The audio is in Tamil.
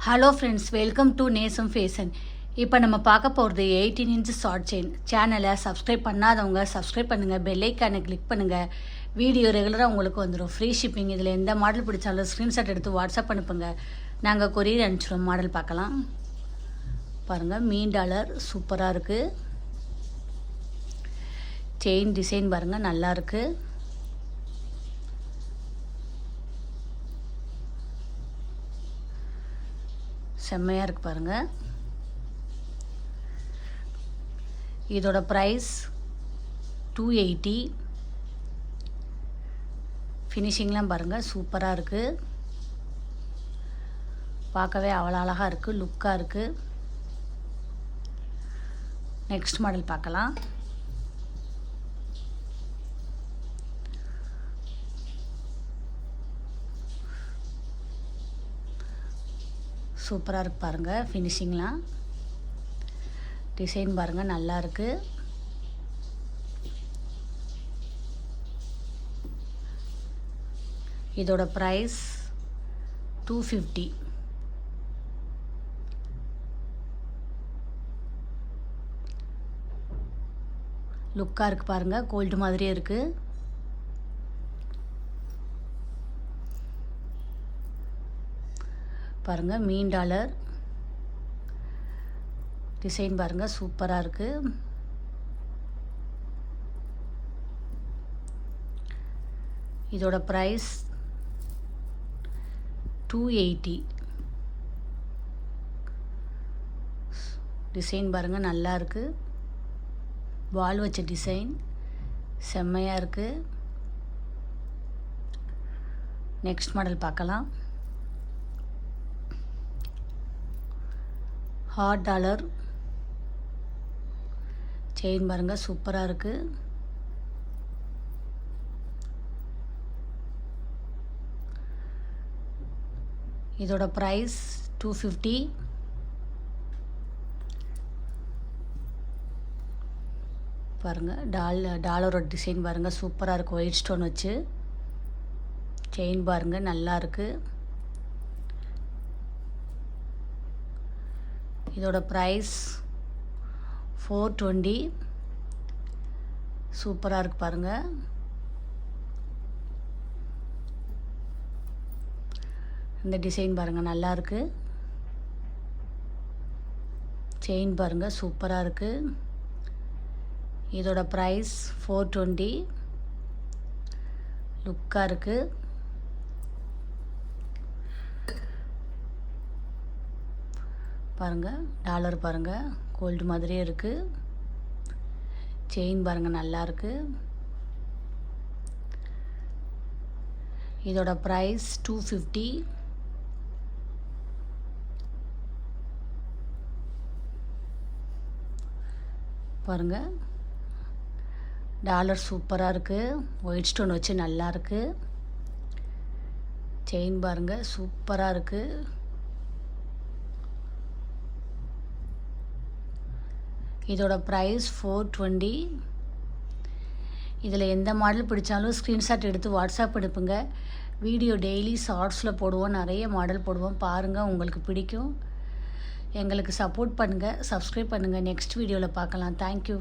ஹலோ ஃப்ரெண்ட்ஸ், வெல்கம் டு நேசம் ஃபேஷன். இப்போ நம்ம பார்க்க போகிறது 18 இன்ச் ஷார்ட் செயின். சேனலை சப்ஸ்கிரைப் பண்ணாதவங்க சப்ஸ்கிரைப் பண்ணுங்கள், பெல் ஐக்கானை கிளிக் பண்ணுங்கள். வீடியோ ரெகுலராக உங்களுக்கு வந்துடும். Free shipping. இதில் எந்த மாடல் பிடிச்சாலும் ஸ்க்ரீன்ஷாட் எடுத்து வாட்ஸ்அப் அனுப்புங்க, நாங்கள் கொரியர் அனுப்பிச்சிடுவோம். மாடல் பார்க்கலாம். பாருங்கள், மீன் டாலர் சூப்பராக இருக்குது. செயின் டிசைன் பாருங்கள், நல்லாயிருக்கு. செம்மையாக இருக்குது பாருங்கள். இதோட ப்ரைஸ் 280. ஃபினிஷிங்லாம் பாருங்கள், சூப்பராக இருக்குது. பார்க்கவே அவ்வளோ அழகாக இருக்குது, லுக்காக இருக்குது. நெக்ஸ்ட் மாடல் பார்க்கலாம். சூப்பராக இருக்குது பாருங்கள். ஃபினிஷிங்லாம் டிசைன் பாருங்கள், நல்லா இருக்குது. இதோட ப்ரைஸ் 250. லுக்காக இருக்குது பாருங்கள், கோல்டு மாதிரியே இருக்குது. பாருங்கள், மீன் டாலர் டிசைன் பாருங்கள், சூப்பராக இருக்குது. இதோட ப்ரைஸ் 280. டிசைன் பாருங்கள், நல்லா இருக்குது. வால் வச்ச டிசைன் செம்மையாக இருக்குது. நெக்ஸ்ட் மாடல் பார்க்கலாம். ஹாட் டாலர் செயின் பாருங்கள், சூப்பராக இருக்குது. இதோட ப்ரைஸ் 250. பாருங்கள், டாலரோட டிசைன் பாருங்கள், சூப்பராக இருக்குது. ஒயிட் ஸ்டோன் வச்சு செயின் பாருங்கள், நல்லா இருக்குது. இதோட ப்ரைஸ் 420. சூப்பராக இருக்குது பாருங்கள். இந்த டிசைன் பாருங்கள், நல்லா இருக்குது. செயின் பாருங்கள், சூப்பராக இருக்குது. இதோட ப்ரைஸ் 420. லுக்காக இருக்குது. பாருங்கள், டாலர் பாருங்கள், கோல்டு மாதிரியே இருக்குது. செயின் பாருங்கள், நல்லா இருக்குது. இதோட ப்ரைஸ் 250. பாருங்கள், டாலர் சூப்பராக இருக்குது. ஒயிட் ஸ்டோன் வச்சு நல்லா இருக்குது. செயின் பாருங்கள், சூப்பராக இருக்குது. இதோட ப்ரைஸ் 420. இதில் எந்த மாடல் பிடிச்சாலும் ஸ்க்ரீன்ஷாட் எடுத்து வாட்ஸ்அப் அனுப்புங்க. வீடியோ டெய்லி ஷார்ட்ஸில் போடுவோம், நிறைய மாடல் போடுவோம். பாருங்கள், உங்களுக்கு பிடிக்கும். எங்களுக்கு சப்போர்ட் பண்ணுங்கள், சப்ஸ்கிரைப் பண்ணுங்கள். நெக்ஸ்ட் வீடியோவில் பார்க்கலாம். தேங்க்யூ.